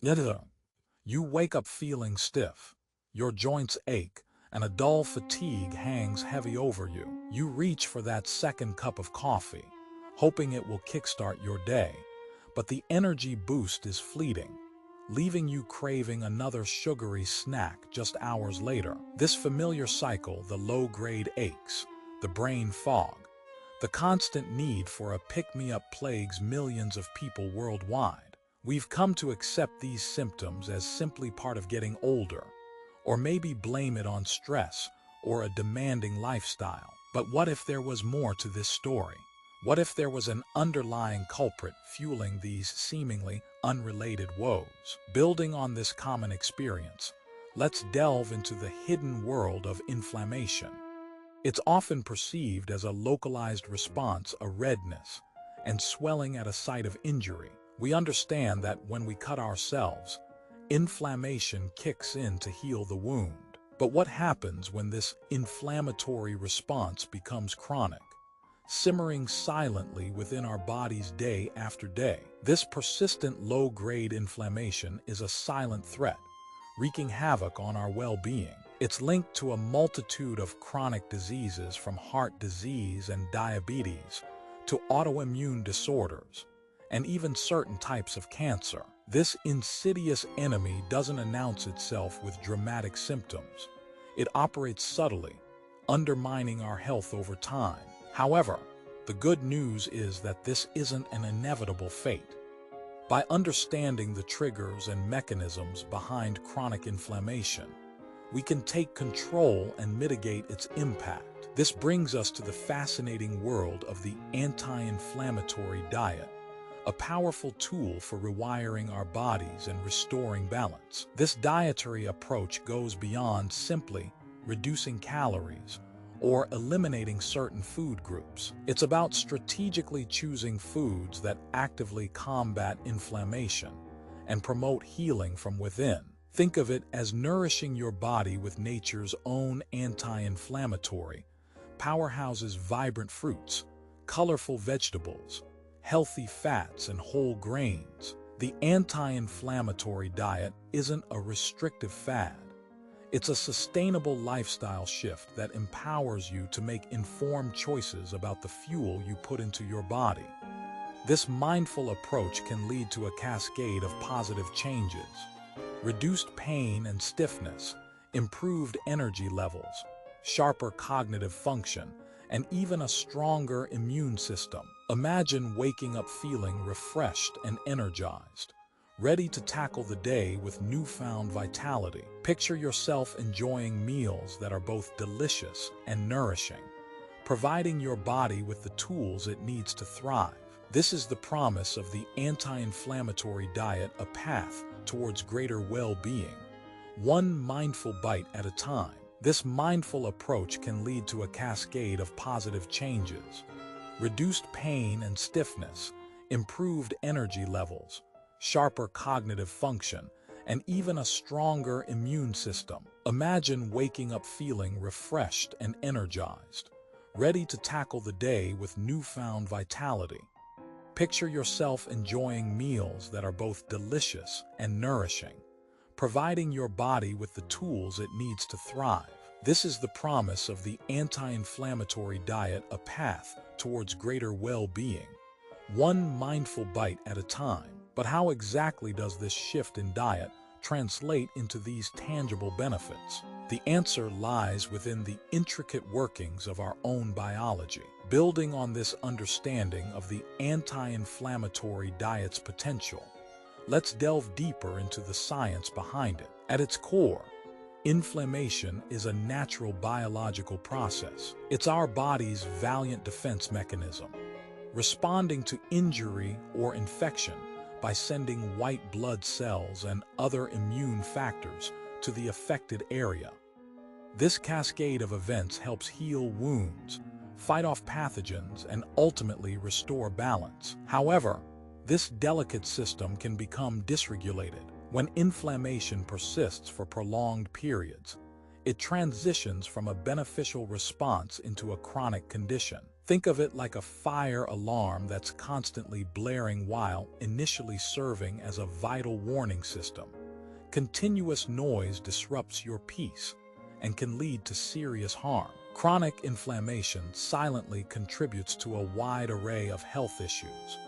You wake up feeling stiff, your joints ache, and a dull fatigue hangs heavy over you. You reach for that second cup of coffee, hoping it will kickstart your day, but the energy boost is fleeting, leaving you craving another sugary snack just hours later. This familiar cycle, the low-grade aches, the brain fog, the constant need for a pick-me-up plagues millions of people worldwide. We've come to accept these symptoms as simply part of getting older, or maybe blame it on stress or a demanding lifestyle. But what if there was more to this story? What if there was an underlying culprit fueling these seemingly unrelated woes? Building on this common experience, let's delve into the hidden world of inflammation. It's often perceived as a localized response, a redness and swelling at a site of injury. We understand that when we cut ourselves, inflammation kicks in to heal the wound. But what happens when this inflammatory response becomes chronic, simmering silently within our bodies day after day? This persistent low-grade inflammation is a silent threat, wreaking havoc on our well-being. It's linked to a multitude of chronic diseases, from heart disease and diabetes to autoimmune disorders, and even certain types of cancer. This insidious enemy doesn't announce itself with dramatic symptoms. It operates subtly, undermining our health over time. However, the good news is that this isn't an inevitable fate. By understanding the triggers and mechanisms behind chronic inflammation, we can take control and mitigate its impact. This brings us to the fascinating world of the anti-inflammatory diet, a powerful tool for rewiring our bodies and restoring balance. This dietary approach goes beyond simply reducing calories or eliminating certain food groups. It's about strategically choosing foods that actively combat inflammation and promote healing from within. Think of it as nourishing your body with nature's own anti-inflammatory powerhouses: vibrant fruits, colorful vegetables, healthy fats, and whole grains. The anti-inflammatory diet isn't a restrictive fad. It's a sustainable lifestyle shift that empowers you to make informed choices about the fuel you put into your body. This mindful approach can lead to a cascade of positive changes: reduced pain and stiffness, improved energy levels, sharper cognitive function, and even a stronger immune system. Imagine waking up feeling refreshed and energized, ready to tackle the day with newfound vitality. Picture yourself enjoying meals that are both delicious and nourishing, providing your body with the tools it needs to thrive. This is the promise of the anti-inflammatory diet, a path towards greater well-being, one mindful bite at a time. This mindful approach can lead to a cascade of positive changes: reduced pain and stiffness, improved energy levels, sharper cognitive function, and even a stronger immune system. Imagine waking up feeling refreshed and energized, ready to tackle the day with newfound vitality. Picture yourself enjoying meals that are both delicious and nourishing, providing your body with the tools it needs to thrive. This is the promise of the anti-inflammatory diet, a path towards greater well-being, one mindful bite at a time. But how exactly does this shift in diet translate into these tangible benefits? The answer lies within the intricate workings of our own biology. Building on this understanding of the anti-inflammatory diet's potential, let's delve deeper into the science behind it. At its core, inflammation is a natural biological process. It's our body's valiant defense mechanism, responding to injury or infection by sending white blood cells and other immune factors to the affected area. This cascade of events helps heal wounds, fight off pathogens, and ultimately restore balance. However, this delicate system can become dysregulated. When inflammation persists for prolonged periods, it transitions from a beneficial response into a chronic condition. Think of it like a fire alarm that's constantly blaring while initially serving as a vital warning system. Continuous noise disrupts your peace and can lead to serious harm. Chronic inflammation silently contributes to a wide array of health issues,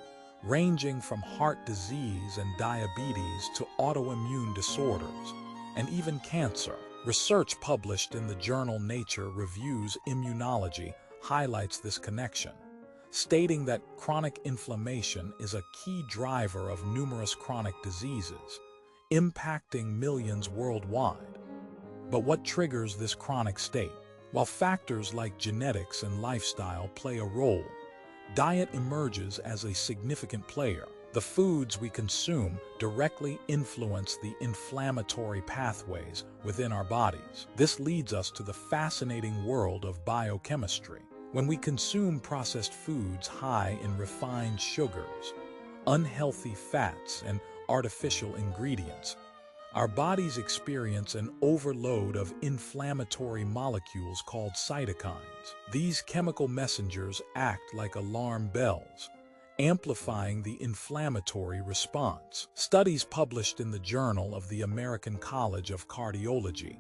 ranging from heart disease and diabetes to autoimmune disorders, and even cancer. Research published in the journal Nature Reviews Immunology highlights this connection, stating that chronic inflammation is a key driver of numerous chronic diseases, impacting millions worldwide. But what triggers this chronic state? While factors like genetics and lifestyle play a role, diet emerges as a significant player. The foods we consume directly influence the inflammatory pathways within our bodies. This leads us to the fascinating world of biochemistry. When we consume processed foods high in refined sugars, unhealthy fats, and artificial ingredients, our bodies experience an overload of inflammatory molecules called cytokines. These chemical messengers act like alarm bells, amplifying the inflammatory response. Studies published in the Journal of the American College of Cardiology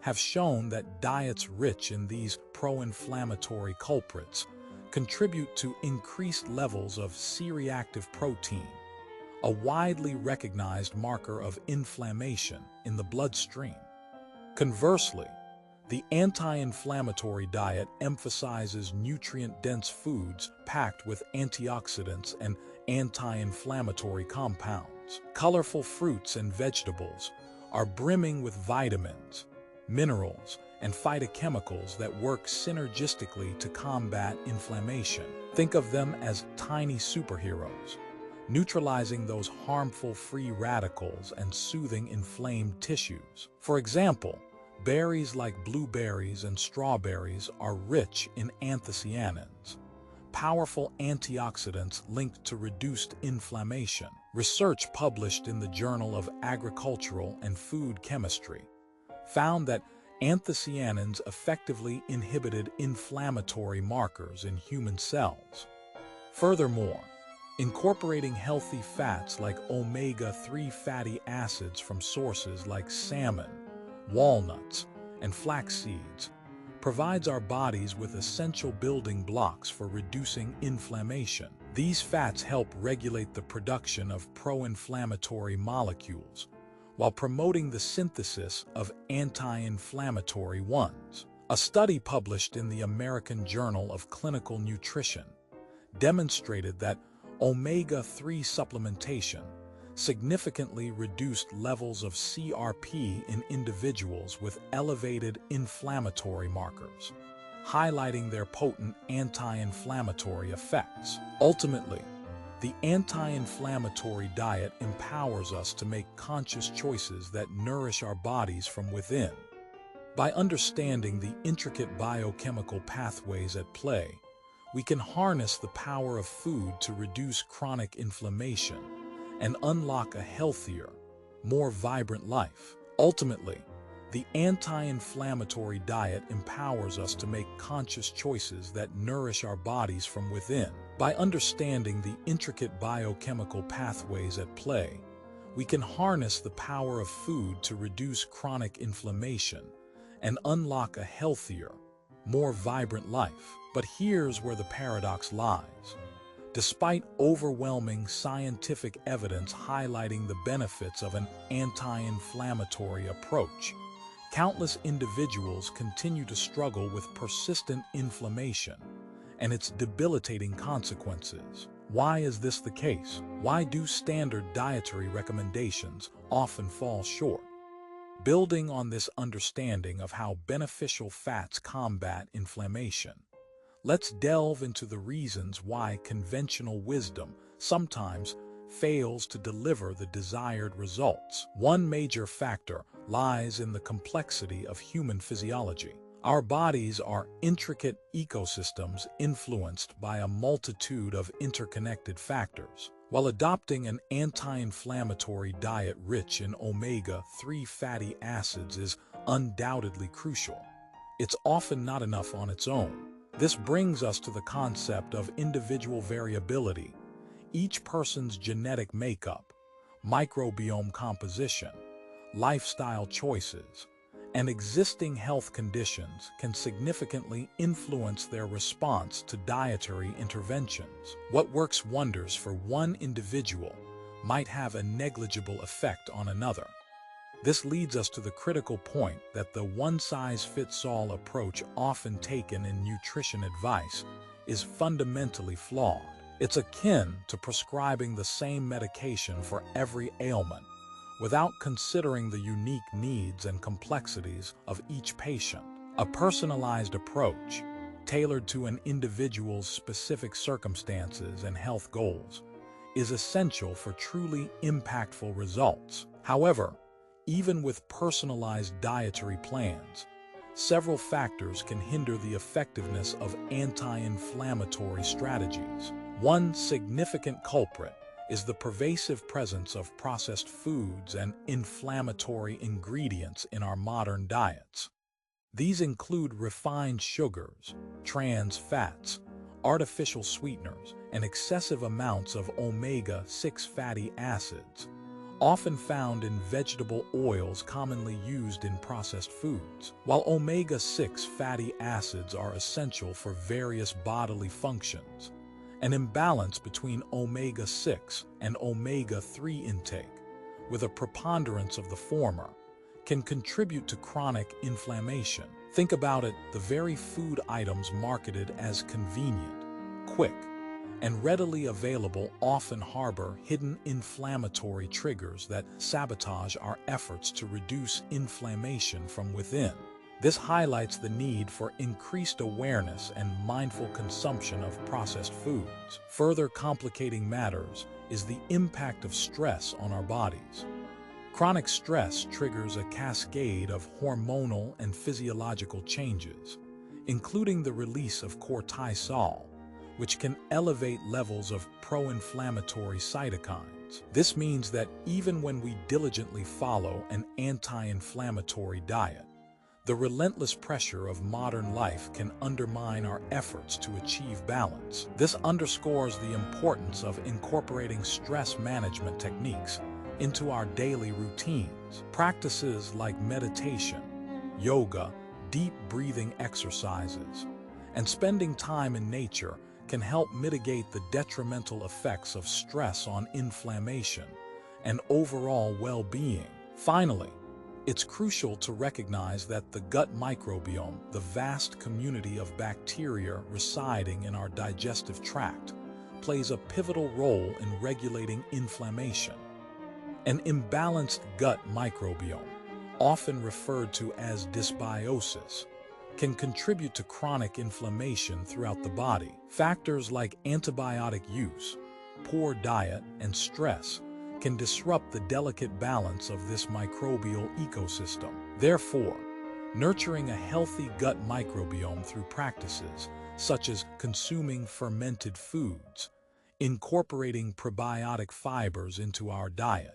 have shown that diets rich in these pro-inflammatory culprits contribute to increased levels of C-reactive protein, a widely recognized marker of inflammation in the bloodstream. Conversely, the anti-inflammatory diet emphasizes nutrient-dense foods packed with antioxidants and anti-inflammatory compounds. Colorful fruits and vegetables are brimming with vitamins, minerals, and phytochemicals that work synergistically to combat inflammation. Think of them as tiny superheroes, neutralizing those harmful free radicals and soothing inflamed tissues. For example, berries like blueberries and strawberries are rich in anthocyanins, powerful antioxidants linked to reduced inflammation. Research published in the Journal of Agricultural and Food Chemistry found that anthocyanins effectively inhibited inflammatory markers in human cells. Furthermore, incorporating healthy fats like omega-3 fatty acids from sources like salmon, walnuts, and flax seeds provides our bodies with essential building blocks for reducing inflammation. These fats help regulate the production of pro-inflammatory molecules while promoting the synthesis of anti-inflammatory ones. A study published in the American Journal of Clinical Nutrition demonstrated that omega-3 supplementation significantly reduced levels of CRP in individuals with elevated inflammatory markers, highlighting their potent anti-inflammatory effects. Ultimately, the anti-inflammatory diet empowers us to make conscious choices that nourish our bodies from within. By understanding the intricate biochemical pathways at play, we can harness the power of food to reduce chronic inflammation and unlock a healthier, more vibrant life. Ultimately, the anti-inflammatory diet empowers us to make conscious choices that nourish our bodies from within. By understanding the intricate biochemical pathways at play, we can harness the power of food to reduce chronic inflammation and unlock a healthier, more vibrant life. But here's where the paradox lies. Despite overwhelming scientific evidence highlighting the benefits of an anti-inflammatory approach, countless individuals continue to struggle with persistent inflammation and its debilitating consequences. Why is this the case? Why do standard dietary recommendations often fall short? Building on this understanding of how beneficial fats combat inflammation, let's delve into the reasons why conventional wisdom sometimes fails to deliver the desired results. One major factor lies in the complexity of human physiology. Our bodies are intricate ecosystems influenced by a multitude of interconnected factors. While adopting an anti-inflammatory diet rich in omega-3 fatty acids is undoubtedly crucial, it's often not enough on its own. This brings us to the concept of individual variability. Each person's genetic makeup, microbiome composition, lifestyle choices, and existing health conditions can significantly influence their response to dietary interventions. What works wonders for one individual might have a negligible effect on another. This leads us to the critical point that the one-size-fits-all approach often taken in nutrition advice is fundamentally flawed. It's akin to prescribing the same medication for every ailment, without considering the unique needs and complexities of each patient. A personalized approach, tailored to an individual's specific circumstances and health goals, is essential for truly impactful results. However, even with personalized dietary plans, several factors can hinder the effectiveness of anti-inflammatory strategies. One significant culprit is the pervasive presence of processed foods and inflammatory ingredients in our modern diets. These include refined sugars, trans fats, artificial sweeteners, and excessive amounts of omega-6 fatty acids, often found in vegetable oils commonly used in processed foods. While omega-6 fatty acids are essential for various bodily functions, an imbalance between omega-6 and omega-3 intake, with a preponderance of the former, can contribute to chronic inflammation. Think about it, the very food items marketed as convenient, quick, and readily available often harbor hidden inflammatory triggers that sabotage our efforts to reduce inflammation from within. This highlights the need for increased awareness and mindful consumption of processed foods. Further complicating matters is the impact of stress on our bodies. Chronic stress triggers a cascade of hormonal and physiological changes, including the release of cortisol, which can elevate levels of pro-inflammatory cytokines. This means that even when we diligently follow an anti-inflammatory diet, the relentless pressure of modern life can undermine our efforts to achieve balance. This underscores the importance of incorporating stress management techniques into our daily routines. Practices like meditation, yoga, deep breathing exercises, and spending time in nature can help mitigate the detrimental effects of stress on inflammation and overall well-being. Finally, it's crucial to recognize that the gut microbiome, the vast community of bacteria residing in our digestive tract, plays a pivotal role in regulating inflammation. An imbalanced gut microbiome, often referred to as dysbiosis, can contribute to chronic inflammation throughout the body. Factors like antibiotic use, poor diet, and stress can disrupt the delicate balance of this microbial ecosystem. Therefore, nurturing a healthy gut microbiome through practices such as consuming fermented foods, incorporating probiotic fibers into our diet,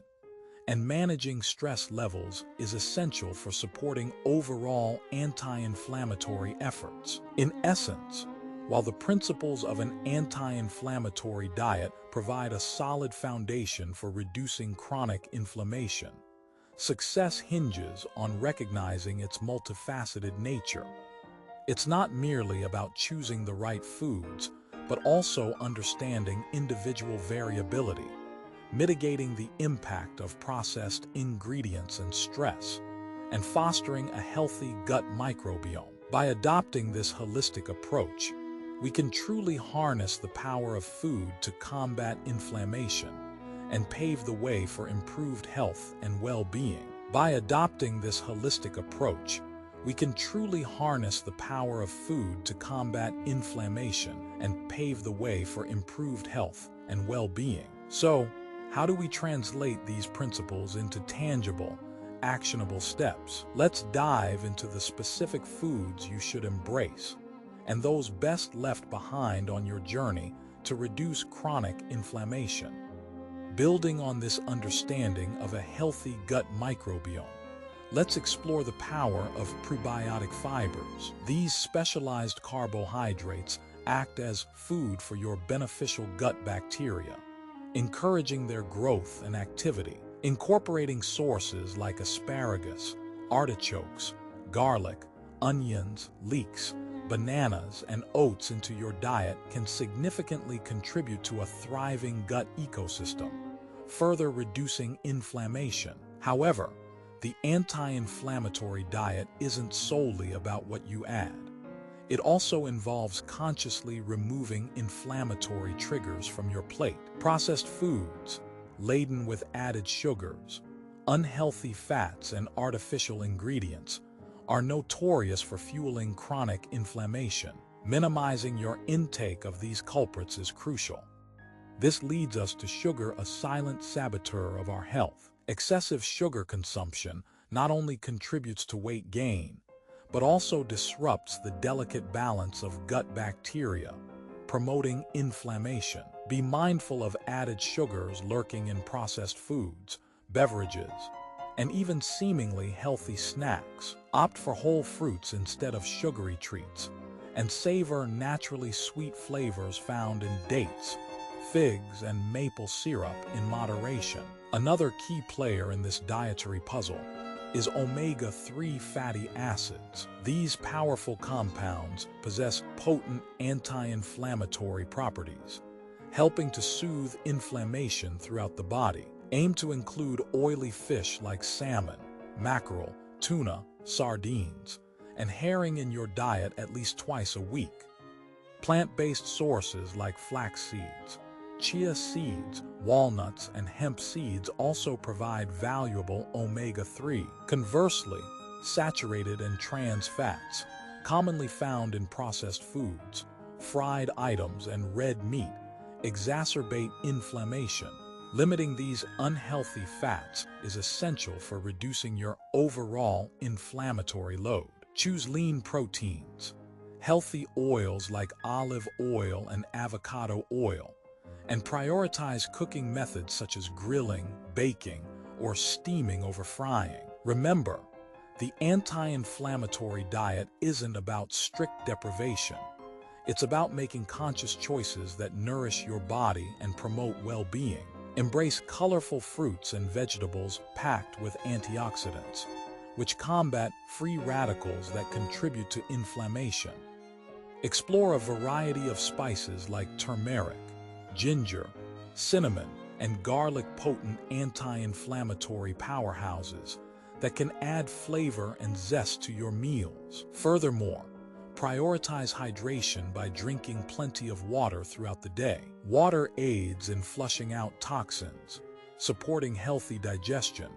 and managing stress levels is essential for supporting overall anti-inflammatory efforts. In essence, while the principles of an anti-inflammatory diet provide a solid foundation for reducing chronic inflammation, success hinges on recognizing its multifaceted nature. It's not merely about choosing the right foods, but also understanding individual variability, mitigating the impact of processed ingredients and stress, and fostering a healthy gut microbiome. By adopting this holistic approach, we can truly harness the power of food to combat inflammation and pave the way for improved health and well-being. By adopting this holistic approach, we can truly harness the power of food to combat inflammation and pave the way for improved health and well-being. So, how do we translate these principles into tangible, actionable steps? Let's dive into the specific foods you should embrace and those best left behind on your journey to reduce chronic inflammation. Building on this understanding of a healthy gut microbiome, let's explore the power of prebiotic fibers. These specialized carbohydrates act as food for your beneficial gut bacteria, encouraging their growth and activity. Incorporating sources like asparagus, artichokes, garlic, onions, leeks, bananas, and oats into your diet can significantly contribute to a thriving gut ecosystem, further reducing inflammation. However, the anti-inflammatory diet isn't solely about what you add. It also involves consciously removing inflammatory triggers from your plate. Processed foods, laden with added sugars, unhealthy fats, and artificial ingredients, are notorious for fueling chronic inflammation. Minimizing your intake of these culprits is crucial. This leads us to sugar, a silent saboteur of our health. Excessive sugar consumption not only contributes to weight gain, but also disrupts the delicate balance of gut bacteria, promoting inflammation. Be mindful of added sugars lurking in processed foods, beverages, and even seemingly healthy snacks. Opt for whole fruits instead of sugary treats, and savor naturally sweet flavors found in dates, figs, and maple syrup in moderation. Another key player in this dietary puzzle is omega-3 fatty acids. These powerful compounds possess potent anti-inflammatory properties, helping to soothe inflammation throughout the body. Aim to include oily fish like salmon, mackerel, tuna, sardines, and herring in your diet at least twice a week. Plant-based sources like flax seeds, chia seeds, walnuts, and hemp seeds also provide valuable omega-3. Conversely, saturated and trans fats, commonly found in processed foods, fried items, and red meat, exacerbate inflammation. Limiting these unhealthy fats is essential for reducing your overall inflammatory load. Choose lean proteins, healthy oils like olive oil and avocado oil, and prioritize cooking methods such as grilling, baking, or steaming over frying. Remember, the anti-inflammatory diet isn't about strict deprivation. It's about making conscious choices that nourish your body and promote well-being. Embrace colorful fruits and vegetables packed with antioxidants, which combat free radicals that contribute to inflammation. Explore a variety of spices like turmeric, ginger, cinnamon, and garlic, potent anti-inflammatory powerhouses that can add flavor and zest to your meals. Furthermore, prioritize hydration by drinking plenty of water throughout the day. Water aids in flushing out toxins, supporting healthy digestion,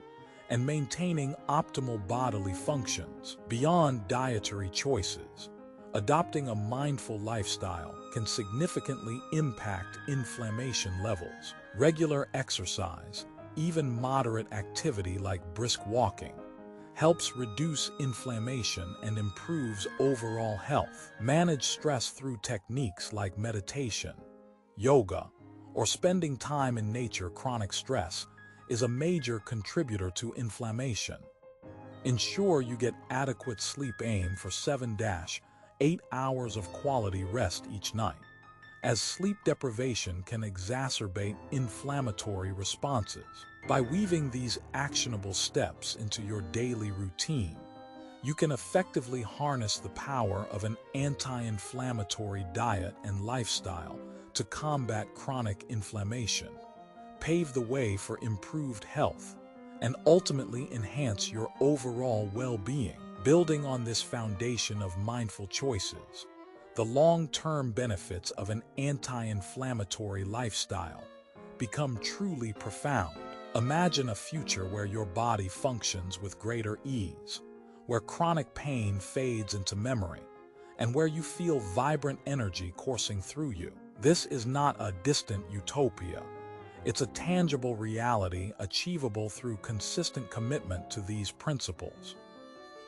and maintaining optimal bodily functions. Beyond dietary choices, adopting a mindful lifestyle can significantly impact inflammation levels. Regular exercise, even moderate activity like brisk walking, helps reduce inflammation and improves overall health. Manage stress through techniques like meditation, yoga, or spending time in nature. Chronic stress is a major contributor to inflammation. Ensure you get adequate sleep. Aim for 7-8 hours of quality rest each night, as sleep deprivation can exacerbate inflammatory responses. By weaving these actionable steps into your daily routine, you can effectively harness the power of an anti-inflammatory diet and lifestyle to combat chronic inflammation, pave the way for improved health, and ultimately enhance your overall well-being. Building on this foundation of mindful choices, the long-term benefits of an anti-inflammatory lifestyle become truly profound. Imagine a future where your body functions with greater ease, where chronic pain fades into memory, and where you feel vibrant energy coursing through you. This is not a distant utopia. It's a tangible reality achievable through consistent commitment to these principles.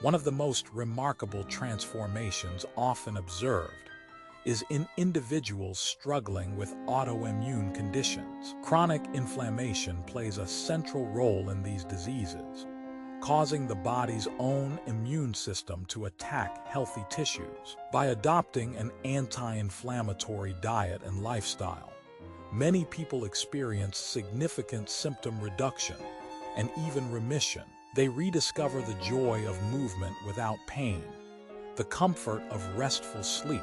One of the most remarkable transformations often observed is in individuals struggling with autoimmune conditions. Chronic inflammation plays a central role in these diseases, causing the body's own immune system to attack healthy tissues. By adopting an anti-inflammatory diet and lifestyle, many people experience significant symptom reduction and even remission. They rediscover the joy of movement without pain, the comfort of restful sleep,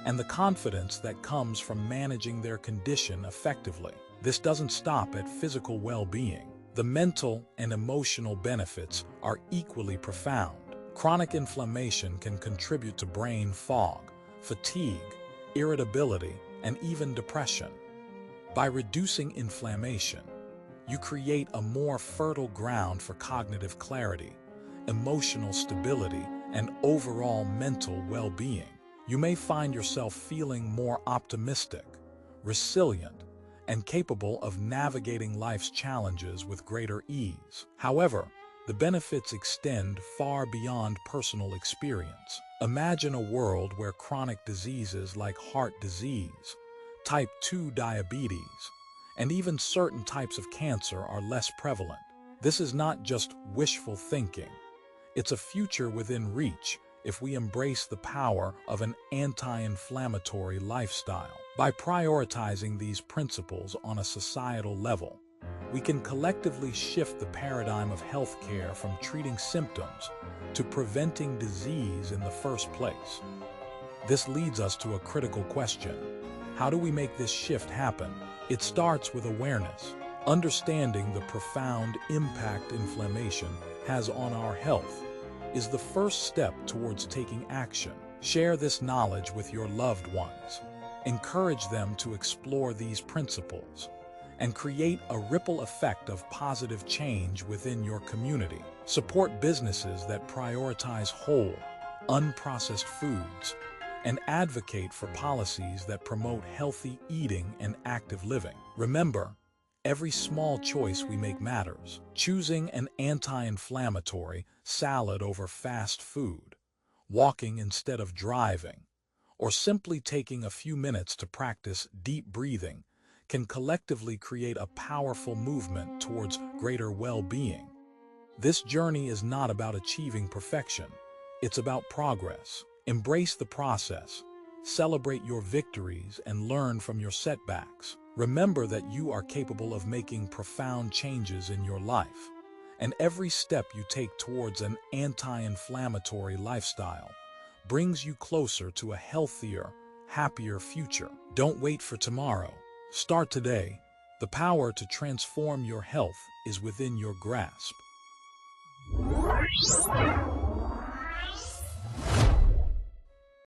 and the confidence that comes from managing their condition effectively. This doesn't stop at physical well-being. The mental and emotional benefits are equally profound. Chronic inflammation can contribute to brain fog, fatigue, irritability, and even depression. By reducing inflammation, you create a more fertile ground for cognitive clarity, emotional stability, and overall mental well-being. You may find yourself feeling more optimistic, resilient, and capable of navigating life's challenges with greater ease. However, the benefits extend far beyond personal experience. Imagine a world where chronic diseases like heart disease, type 2 diabetes, and even certain types of cancer are less prevalent. This is not just wishful thinking. It's a future within reach if we embrace the power of an anti-inflammatory lifestyle. By prioritizing these principles on a societal level, we can collectively shift the paradigm of healthcare from treating symptoms to preventing disease in the first place. This leads us to a critical question. How do we make this shift happen? It starts with awareness. Understanding the profound impact inflammation has on our health is the first step towards taking action. Share this knowledge with your loved ones. Encourage them to explore these principles and create a ripple effect of positive change within your community. Support businesses that prioritize whole, unprocessed foods and advocate for policies that promote healthy eating and active living. Remember, every small choice we make matters. Choosing an anti-inflammatory salad over fast food, walking instead of driving, or simply taking a few minutes to practice deep breathing can collectively create a powerful movement towards greater well-being. This journey is not about achieving perfection. It's about progress. Embrace the process, celebrate your victories, and learn from your setbacks. Remember that you are capable of making profound changes in your life, and every step you take towards an anti-inflammatory lifestyle brings you closer to a healthier, happier future. Don't wait for tomorrow. Start today. The power to transform your health is within your grasp.